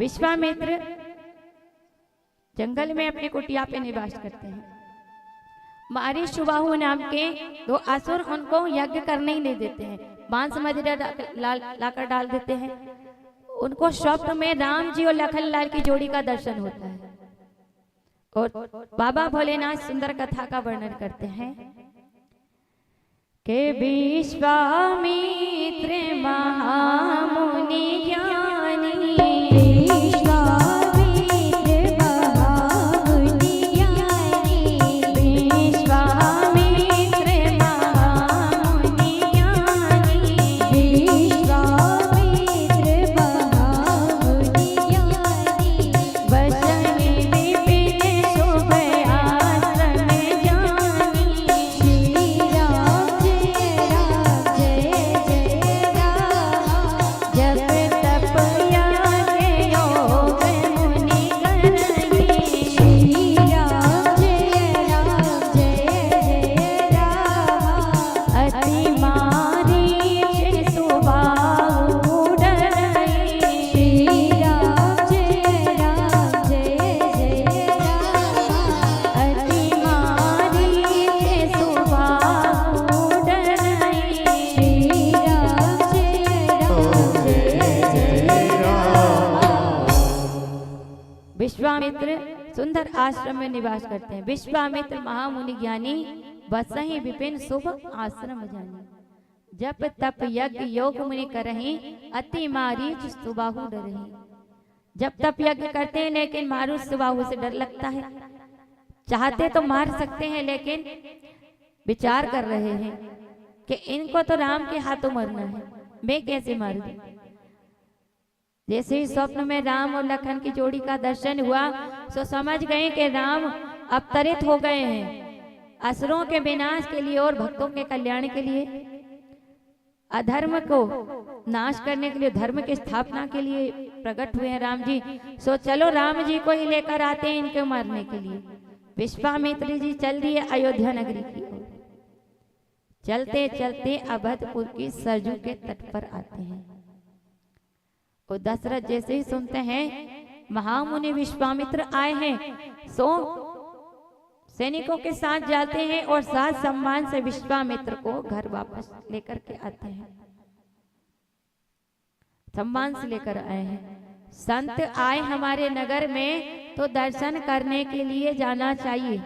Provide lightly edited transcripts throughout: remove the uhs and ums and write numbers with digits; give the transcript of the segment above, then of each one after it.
विश्वामित्र जंगल में अपनी कुटिया पे निवास करते हैं। मारी सुबाहु नाम के दो असुर उनको यज्ञ करने ही नहीं देते हैं, मांस मदिरा लाकर डाल देते हैं। उनको स्वप्न में राम जी और लखन लाल की जोड़ी का दर्शन होता है और बाबा भोलेनाथ सुंदर कथा का वर्णन करते हैं कि विश्वामित्र महामुनि ज्ञानी, विश्वामित्र सुंदर आश्रम में निवास करते हैं। विश्वामित्र महामुनि ज्ञानी बसहि विपिन शुभ आश्रम जानी, जप तप यज्ञ योग मुनि करहि अति मारीच सुबाहु डरहि। जब तप यज्ञ करते हैं लेकिन मारू सुबाहु से डर लगता है। चाहते तो मार सकते हैं लेकिन विचार कर रहे हैं कि इनको तो राम के हाथों मरना है, मैं कैसे मार दूं। जैसे ही स्वप्न में राम और लखन की जोड़ी का दर्शन हुआ तो समझ गए कि राम अवतरित हो गए हैं असुरों के विनाश के लिए और भक्तों के कल्याण के लिए, अधर्म को नाश करने के लिए, धर्म की स्थापना के लिए प्रकट हुए हैं राम जी। सो चलो राम जी को ही लेकर आते हैं इनको मारने के लिए। विश्वामित्र जी चल दिए अयोध्या नगरी की ओर। चलते चलते अवधपुर की सरजू के तट पर आते हैं और दशरथ जैसे ही सुनते हैं महामुनि विश्वामित्र आए हैं, सो सैनिकों के साथ जाते हैं और साथ सम्मान से विश्वामित्र को घर वापस लेकर के आते हैं। सम्मान से लेकर आए हैं। संत आए हमारे नगर में तो दर्शन करने के लिए जाना चाहिए,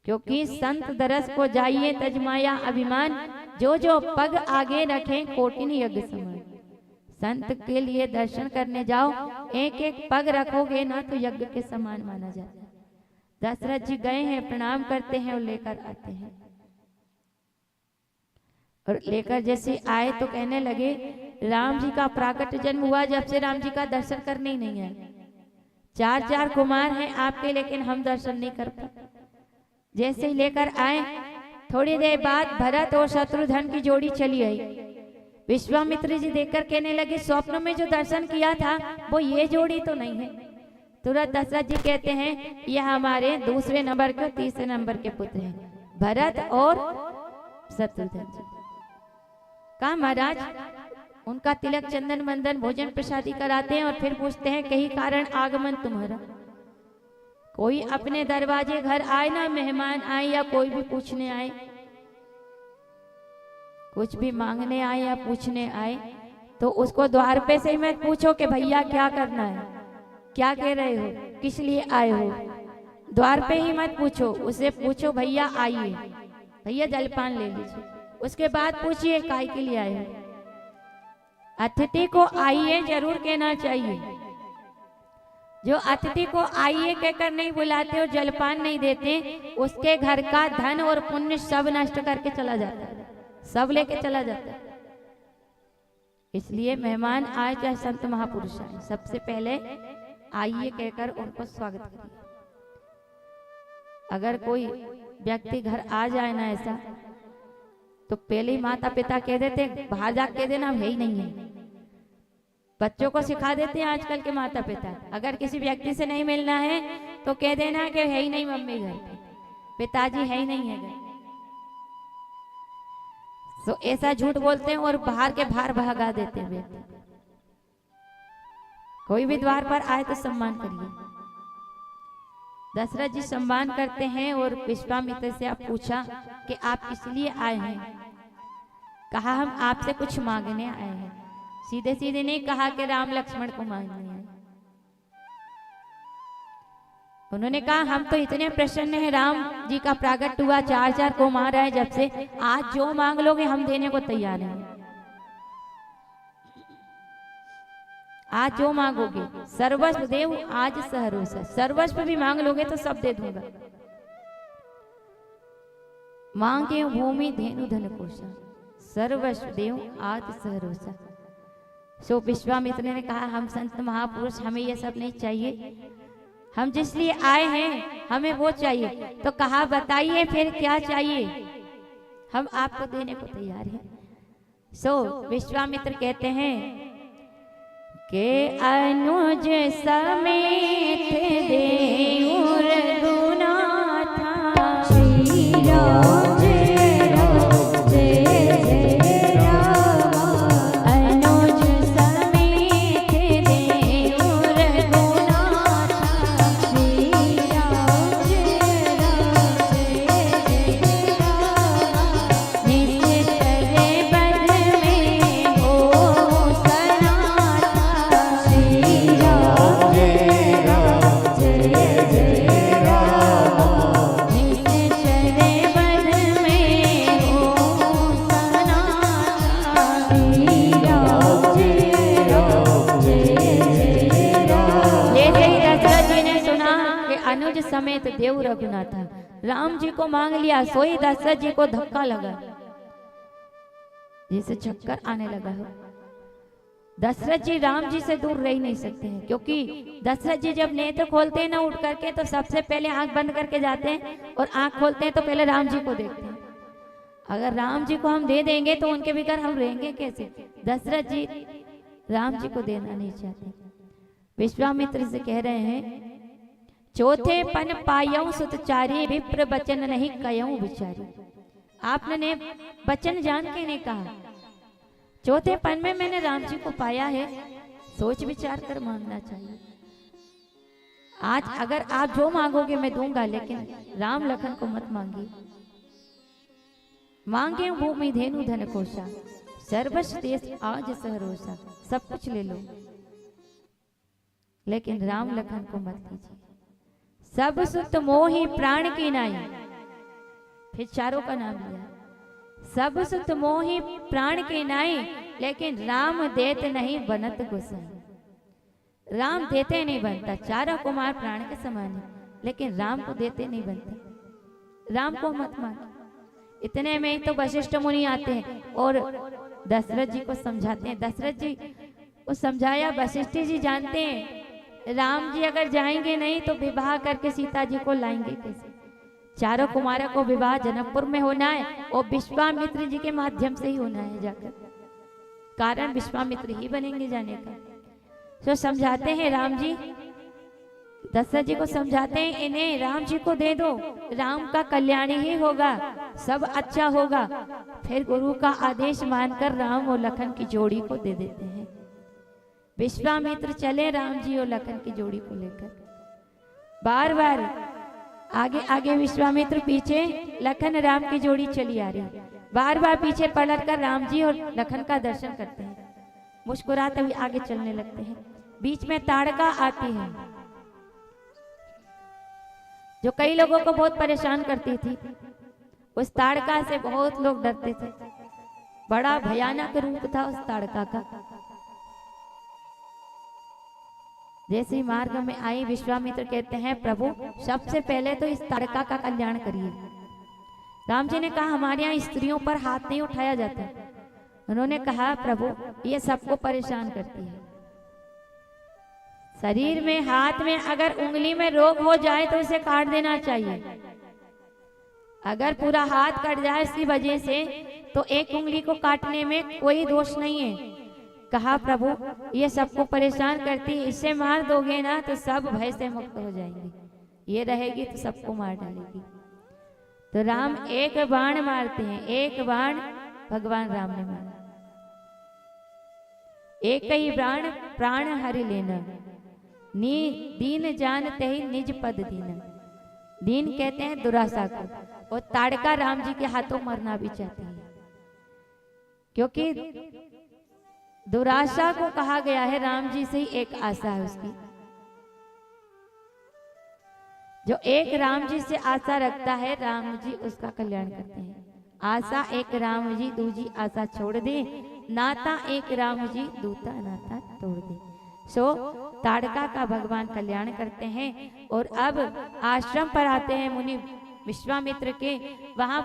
क्योंकि संत दरस को जाइए तजमाया अभिमान, जो जो पग आगे रखें कोटिन यज्ञ समान। संत के लिए दर्शन करने जाओ, एक एक पग रखोगे ना तो यज्ञ के समान माना जाता है। दशरथ जी गए हैं, प्रणाम करते हैं और लेकर आते हैं। और लेकर जैसे आए तो कहने लगे राम जी का प्राकट जन्म हुआ जब से राम जी का दर्शन करने ही नहीं आए। चार चार कुमार हैं आपके लेकिन हम दर्शन नहीं कर पाए। जैसे ही लेकर आए थोड़ी देर बाद भरत और शत्रुघ्न की जोड़ी चली आई। विश्वामित्र जी देखकर कहने लगे स्वप्न में जो दर्शन किया था वो ये जोड़ी तो नहीं है। तुरंत दशरथ जी कहते हैं ये हमारे दूसरे नंबर के तीसरे नंबर के पुत्र हैं, भरत और शत्रुघ्न जी। कहा महाराज, उनका तिलक चंदन बंदन भोजन प्रसादी कराते हैं और फिर पूछते हैं कहीं कारण आगमन तुम्हारा। कोई अपने दरवाजे घर आए ना, मेहमान आए या कोई भी पूछने आए, कुछ भी मांगने आए या पूछने आए तो उसको द्वार पे से ही मत पूछो कि भैया क्या करना है, क्या कह रहे हो, किस लिए आए हो। द्वार पे ही मत पूछो, उसे पूछो भैया आइए, भैया जलपान ले लीजिए। उसके बाद पूछिए काय के लिए आए हो। अतिथि को आइए जरूर कहना चाहिए। जो अतिथि को आइए कहकर नहीं बुलाते और जलपान नहीं देते उसके घर का धन और पुण्य सब नष्ट करके चला जाता है, सब लेके चला जाता है। इसलिए मेहमान आए चाहे संत महापुरुष आए, सबसे पहले आइए कहकर उनको स्वागत करिए। अगर कोई व्यक्ति घर आ जाए ना ऐसा तो पहले ही माता पिता कह देते बाहर जा कह देना है ही नहीं है। बच्चों को सिखा देते हैं आजकल के माता पिता, अगर किसी व्यक्ति से नहीं मिलना है तो कह देना कि है ही नहीं मम्मी घर पे, पिताजी है ही नहीं है घर। तो ऐसा झूठ बोलते हैं और बाहर के बाहर भगा देते हैं। कोई भी द्वार पर आए तो सम्मान करिए। दशरथ जी सम्मान करते हैं और विश्वामित्र से आप पूछा कि आप किस लिए आए हैं। कहा हम आपसे कुछ मांगने आए हैं। सीधे सीधे नहीं कहा कि राम लक्ष्मण को मांगने आए। उन्होंने कहा हम तो इतने प्रसन्न हैं, राम जी का प्रागट हुआ, 4 को मार रहा है जब से, आज जो मांग लोगे हम देने को तैयार हैं। आज जो मांगोगे सर्वस्व देव आज सहरोस, सर्वस्व भी मांग लोगे तो सब दे दूंगा। मांगे भूमि धेनु धन कोशा, सर्वस्व देव आज सहरोसा। सो विश्वामित्र ने कहा हम संत महापुरुष, हमें ये सब नहीं चाहिए, हम जिस लिए आए हैं हमें वो चाहिए। तो कहा बताइए फिर क्या चाहिए, हम आपको देने को तैयार हैं। सो विश्वामित्र कहते हैं के अनुज समेत देउर गुनाथा, श्री राम जय राम जय जय राम। अनुज समेत देउर गुनाथा, श्री राम जय राम जय जय राम। निज करे बद में हो सनाथा, अनुज समेत देव रघुनाथा। राम जी को मांग लिया, सोई दशरथ जी को धक्का लगा, जैसे चक्कर आने लगा हो। दशरथ जी राम जी से दूर रह नहीं सकते हैं, क्योंकि दशरथ जी जब नेत्र खोलते हैं ना उठ करके, तो सबसे पहले आंख बंद करके जाते हैं और आंख खोलते हैं तो पहले राम जी को देखते हैं। अगर राम जी को हम दे देंगे तो उनके बिगर हम रहेंगे कैसे। दशरथ जी राम जी को देना नहीं चाहते। विश्वामित्र से कह रहे हैं चौथे पन पायऊ सुतचारी, विप्र बचन नहीं कयऊ विचारी। आपने बचन जान के नहीं कहा, चौथे पन में मैंने राम जी को पाया है, सोच विचार कर मांगना चाहिए। आज अगर आप जो मांगोगे मैं दूंगा, लेकिन राम लखन को मत मांगिए। मांगे भूमि धेनु धन कोशा, सर्वस्व देश आज सहरोसा। सब कुछ ले लो लेकिन राम लखन को मत दीजिए। सब सुत मोहि प्राण की नाई, फिर चारों का नाम लिया। सब सुत मोहि प्राण के नाई, लेकिन राम देत नहीं बनत गोसाई। राम देते नहीं बनता। चारों कुमार प्राण के समान है, लेकिन राम को देते नहीं बनते। राम को मत मांगे। इतने में ही तो वशिष्ठ मुनि आते हैं और दशरथ जी को समझाते हैं। दशरथ जी को समझाया, वशिष्ठ जी जानते हैं राम जी अगर जाएंगे नहीं तो विवाह करके सीता जी को लाएंगे कैसे। चारों कुमारों को विवाह जनकपुर में होना है और विश्वामित्र जी के माध्यम से ही होना है जाकर, कारण विश्वामित्र ही बनेंगे जाने का। तो समझाते हैं राम जी, दशरथ जी को समझाते हैं इन्हें राम जी को दे दो, राम का कल्याण ही होगा, सब अच्छा होगा। फिर गुरु का आदेश मानकर राम और लखन की जोड़ी को दे देते हैं। विश्वामित्र चले राम जी और लखन की जोड़ी को लेकर। बार बार आगे आगे विश्वामित्र, पीछे लखन राम की जोड़ी चली आ रही। बार बार पीछे पलट कर राम जी और लखन का दर्शन करते हैं, मुस्कुराते हुए आगे चलने लगते हैं। बीच में ताड़का आती है जो कई लोगों को बहुत परेशान करती थी। उस ताड़का से बहुत लोग डरते थे, बड़ा भयानक रूप था उस ताड़का का। जैसे ही मार्ग में आई, विश्वामित्र कहते हैं प्रभु सबसे पहले तो इस ताड़का का कल्याण करिए। राम जी ने कहा हमारे यहाँ स्त्रियों पर हाथ नहीं उठाया जाता। उन्होंने कहा प्रभु ये सबको परेशान करती है। शरीर में, हाथ में अगर उंगली में रोग हो जाए तो उसे काट देना चाहिए। अगर पूरा हाथ कट जाए इसकी वजह से तो एक उंगली को काटने में कोई दोष नहीं है। कहा प्रभु ये सबको परेशान करती है, इसे मार दोगे ना तो सब भय से मुक्त हो जाएंगे, ये रहेगी तो सबको मार डालेगी। तो राम एक बाण मारते हैं, एक बाण भगवान राम ने मारा। एक ही प्राण प्राण हरि लेना, नी दीन जानते ही निज पद दीना। दीन कहते हैं दुराशा को, और ताड़का राम जी के हाथों मरना भी चाहती है, क्योंकि दुराशा को कहा गया है राम जी से ही एक आशा है उसकी। जो एक राम जी से आशा रखता है राम जी उसका कल्याण करते हैं। आशा एक राम जी दूजी आशा छोड़ दे, नाता एक राम जी दूता नाता तोड़ दे। सो ताड़का का भगवान कल्याण करते हैं। और अब आश्रम पर आते हैं मुनि विश्वामित्र के। वहां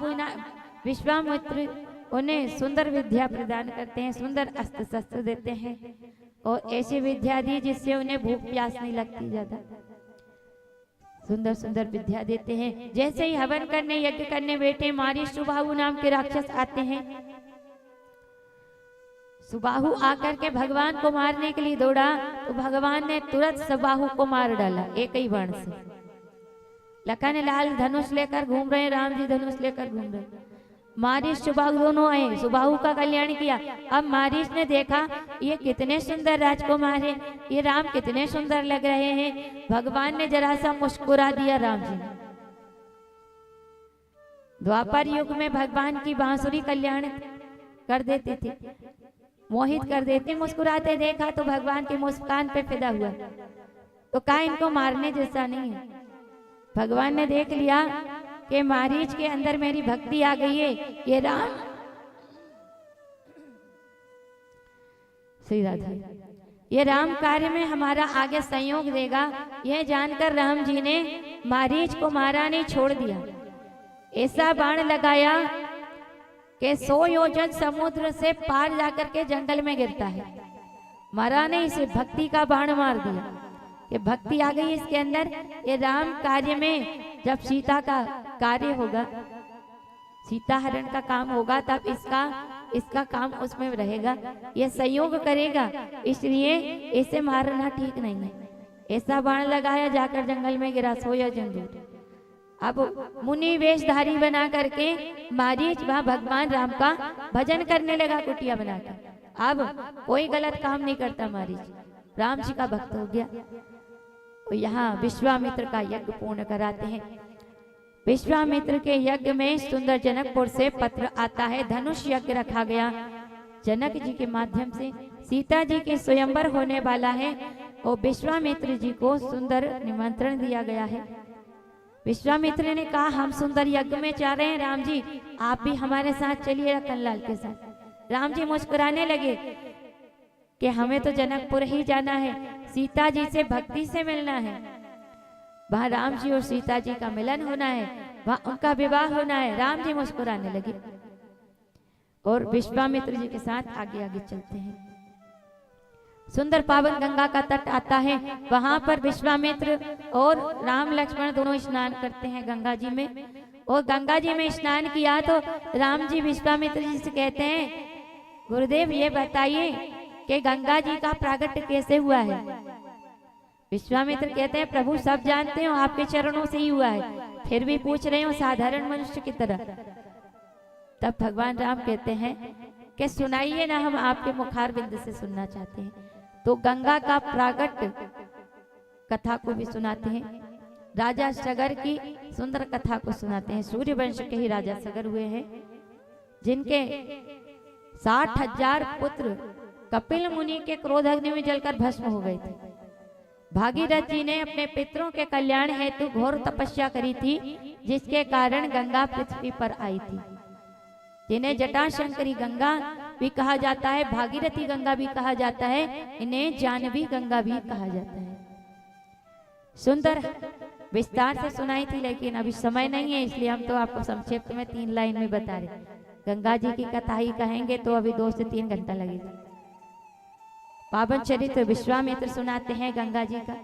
विश्वामित्र उन्हें सुंदर विद्या प्रदान करते हैं, सुंदर अस्त्र शस्त्र देते हैं, और ऐसी विद्या दी जिससे उन्हें भूख प्यास नहीं लगती ज्यादा। सुंदर सुंदर विद्या देते हैं। जैसे ही हवन करने यज्ञ करने बैठे, मारी सुबाहु नाम के राक्षस आते हैं। सुबाहु आकर के भगवान को मारने के लिए दौड़ा, तो भगवान ने तुरंत सुबाहु को मार डाला एक ही बाण से। लखन लाल धनुष लेकर घूम रहे, राम जी धनुष लेकर घूम रहे। मारीच सुबाहु दोनों आए, सुबाहु का कल्याण किया। अब मारीच ने देखा ये कितने सुंदर राजकुमार हैं, ये राम कितने सुंदर लग रहे हैं। भगवान ने जरा सा मुस्कुरा दिया राम जी ने। द्वापर युग में भगवान की बांसुरी कल्याण कर देती थी, मोहित कर देती। मुस्कुराते देखा तो भगवान की मुस्कान पे फिदा हुआ, तो कहा इनको मारने जैसा नहीं है। भगवान ने देख लिया कि मारीच के अंदर मेरी भक्ति आ गई है, ये राम श्री राधा, ये राम कार्य में हमारा आगे सहयोग देगा। यह जानकर राम जी ने मारीच को मारा नहीं, छोड़ दिया। ऐसा बाण लगाया कि 100 योजन समुद्र से पार जाकर के जंगल में गिरता है। मारा नहीं, इसे भक्ति का बाण मार दिया कि भक्ति आ गई इसके अंदर। ये राम कार्य में जब सीता का कार्य होगा, सीता हरण का काम होगा, तब इसका काम उसमें रहेगा, ये सहयोग करेगा। इसलिए इसे मारना ठीक नहीं है। ऐसा बाण लगाया, जाकर जंगल में गिरा 100 योजन दूर। अब मुनि वेशधारी बना करके मारीच वहां भगवान राम का भजन करने लगा कुटिया बनाकर। अब कोई गलत काम नहीं करता मारीच, राम जी का भक्त हो गया। तो यहाँ विश्वामित्र का यज्ञ पूर्ण कराते हैं। विश्वामित्र के यज्ञ में सुंदर जनकपुर से पत्र आता है, धनुष यज्ञ रखा गया। जनक जी के माध्यम से सीता जी के स्वयंवर होने वाला है, और विश्वामित्र जी को सुंदर निमंत्रण दिया गया है। विश्वामित्र ने कहा हम सुंदर यज्ञ में जा रहे हैं, राम जी आप भी हमारे साथ चलिए रतनलाल के साथ। राम जी मुस्कुराने लगे कि हमें तो जनकपुर ही जाना है, सीता जी से भक्ति से मिलना है। वहां राम जी और सीता जी का मिलन होना है, वहां उनका विवाह होना है। राम जी मुस्कुराने लगे और विश्वामित्र जी के साथ आगे आगे चलते हैं। सुंदर पावन गंगा का तट आता है, वहां पर विश्वामित्र और राम लक्ष्मण दोनों स्नान करते हैं गंगा जी में। और गंगा जी में स्नान किया तो राम जी विश्वामित्र जी से कहते हैं, गुरुदेव ये बताइए कि गंगा जी का प्रागट्य कैसे हुआ है। विश्वामित्र कहते हैं, प्रभु सब जानते हो, आपके चरणों से ही हुआ है, फिर भी पूछ रहे हो साधारण मनुष्य की तरह। तब भगवान राम कहते हैं कि सुनाइए ना, हम आपके मुखार बिंद से सुनना चाहते हैं। तो गंगा का प्रागट्य कथा को भी सुनाते हैं, राजा सगर की सुंदर कथा को सुनाते हैं। सूर्य वंश के ही राजा सगर हुए हैं, जिनके 60,000 पुत्र कपिल मुनि के क्रोध अग्नि में जलकर भस्म हो गए थे। भागीरथ जी ने अपने पितरों के कल्याण हेतु घोर तपस्या करी थी, जिसके कारण गंगा पृथ्वी पर आई थी, जिन्हें जटाशंकरी गंगा भी कहा जाता है, भागीरथी गंगा भी कहा जाता है, इन्हें जानवी गंगा भी कहा जाता है। सुंदर विस्तार से सुनाई थी, लेकिन अभी समय नहीं है, इसलिए हम तो आपको संक्षिप्त में 3 लाइन में बता रहे। गंगा जी की कथा ही कहेंगे तो अभी 2 से 3 घंटा लगेगा। पावन चरित्र विश्वामित्र सुनाते हैं गंगा जी का,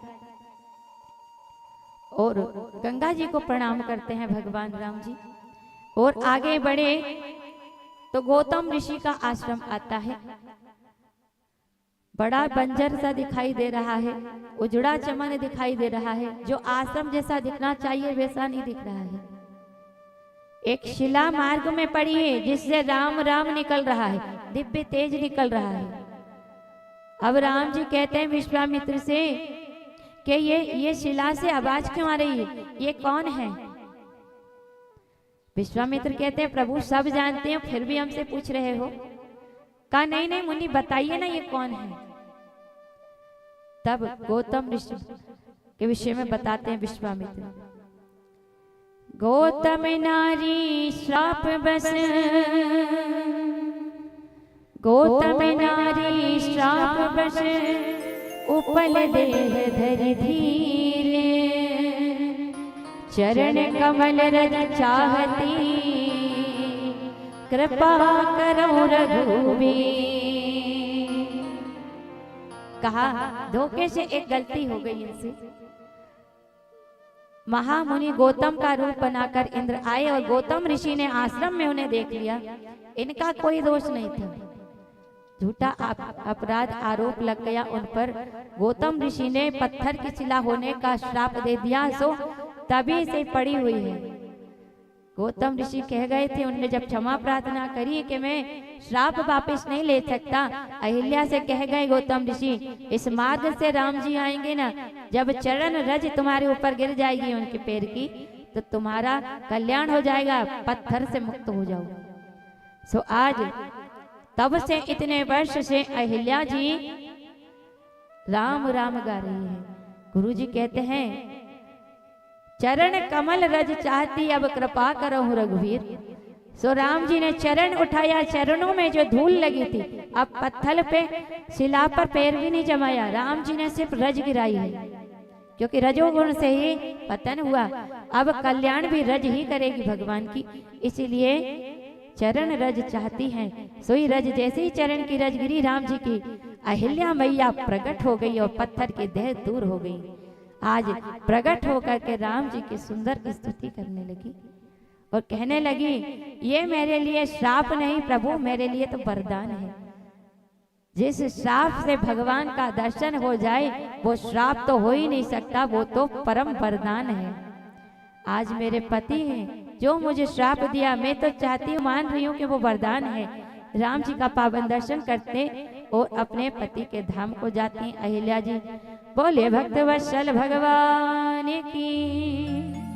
और गंगा जी को प्रणाम करते हैं भगवान राम जी। और आगे बढ़े तो गौतम ऋषि का आश्रम आता है। बड़ा बंजर सा दिखाई दे रहा है, उजड़ा चमन दिखाई दे रहा है, जो आश्रम जैसा दिखना चाहिए वैसा नहीं दिख रहा है। एक शिला मार्ग में पड़ी है, जिससे राम राम निकल रहा है, दिव्य तेज निकल रहा है। अब राम जी कहते हैं विश्वामित्र से कि ये शिला से आवाज क्यों आ रही है, ये कौन है? विश्वामित्र कहते हैं प्रभु सब जानते हैं फिर भी हमसे पूछ रहे हो। कहा नहीं नहीं मुनि बताइए ना ये कौन है। तब गौतम ऋषि के विषय में बताते हैं विश्वामित्र। गौतम नारी श्राप बस, गौतम नारी श्राप बस, उपल देह धरि धीरे, चरण कमल रज चाहती, कृपा करो रघुवीर। कहा धोखे से एक गलती हो गई इनसे। महामुनि गौतम का रूप बनाकर इंद्र आए और गौतम ऋषि ने आश्रम में उन्हें देख लिया। इनका कोई दोष नहीं था, झूठा अपराध आरोप लग गया उन पर। गौतम ऋषि ने पत्थर की शिला होने का श्राप दे दिया, सो तभी से पड़ी हुई है। गौतम ऋषि कह गए थे, उनने जब क्षमा प्रार्थना करी कि मैं श्राप वापस नहीं ले सकता, अहिल्या से कह गए गौतम ऋषि इस मार्ग से राम जी आएंगे ना, जब चरण रज तुम्हारे ऊपर गिर जाएगी उनके पैर की, तो तुम्हारा कल्याण हो जाएगा, पत्थर से मुक्त हो जाओ। सो आज तब से इतने वर्ष से अहिल्या जी राम राम गा रही है। गुरु जी कहते हैं चरण कमल रज चाहती, अब कृपा करो रघुवीर। सो राम जी ने चरण उठाया, चरणों में जो धूल लगी थी अब पत्थर पे शिला पर पैर भी नहीं जमाया, राम जी ने सिर्फ रज गिराई है, क्योंकि रजोगुण से ही पतन हुआ। अब कल्याण भी रज ही करेगी भगवान की, इसीलिए चरण रज चाहती हैं। सोई रज जैसे ही चरण की रज गिरी राम जी की, अहिल्या मैया प्रकट हो गई और पत्थर की देह दूर हो गई। आज प्रकट होकर के राम जी की सुंदर स्तुति करने लगी और कहने लगी ये मेरे लिए श्राप नहीं प्रभु, मेरे लिए तो वरदान है। जिस श्राप से भगवान का दर्शन हो जाए वो श्राप तो हो ही नहीं सकता, वो तो परम वरदान है। आज मेरे पति हैं जो मुझे श्राप दिया, मैं तो चाहती हूँ, मान रही हूँ कि वो वरदान है। राम जी का पावन दर्शन करते और अपने पति के धाम को जाती अहिल्या जी। बोले भक्त वत्सल भगवान की।